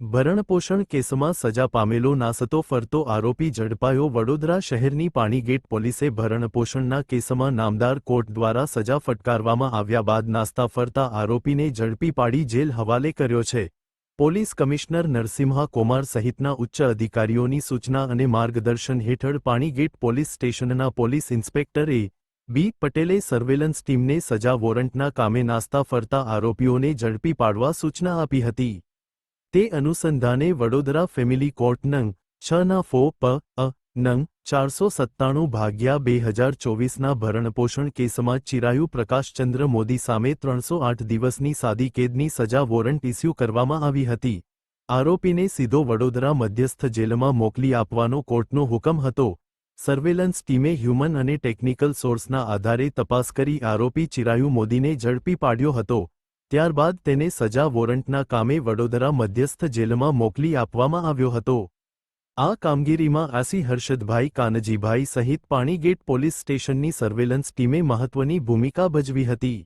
ભરણપોષણ કેસમાં સજા પામેલો નાસતો ફરતો આરોપી ઝડપાયો। વડોદરા શહેરની પાણીગેટ પોલીસે ભરણપોષણના કેસમાં નામદાર કોર્ટ દ્વારા સજા ફટકારવામાં આવ્યા બાદ નાસ્તા ફરતા આરોપીને ઝડપી પાડી જેલ હવાલે કર્યો છે। પોલીસ કમિશનર નરસિમ્હા કુમાર સહિતના ઉચ્ચ અધિકારીઓની સૂચના અને માર્ગદર્શન હેઠળ પાણીગેટ પોલીસ સ્ટેશનના પોલીસ ઇન્સ્પેક્ટર બી પટેલે સર્વેલન્સ ટીમને સજા વોરંટના કામે નાસ્તા ફરતા આરોપીઓને ઝડપી પાડવા સૂચના આપી હતી। તે અનુસંધાને વડોદરા ફેમિલી કોર્ટ નંગ 6 ફો પ નંગ 497/2024ના ભરણપોષણ કેસમાં ચિરાયુ પ્રકાશચંદ્ર મોદી સામે 308 દિવસની સાદી કેદની સજા વોરંટ ઇસ્યુ કરવામાં આવી હતી। આરોપીને સીધો વડોદરા મધ્યસ્થ જેલમાં મોકલી આપવાનો કોર્ટનો હુકમ હતો। સર્વેલન્સ ટીમે હ્યુમન અને ટેકનિકલ સોર્સના આધારે તપાસ કરી આરોપી ચિરાયુ મોદીને ઝડપી પાડ્યો હતો। ત્યારબાદ તેને સજા વોરંટના કામે વડોદરા મધ્યસ્થ જેલમાં મોકલી આપવામાં આવ્યો હતો। આ કામગીરીમાં આસી હર્ષદભાઈ કાનજીભાઈ સહિત પાણીગેટ પોલીસ સ્ટેશનની સર્વેલન્સ ટીમે મહત્વની ભૂમિકા ભજવી હતી।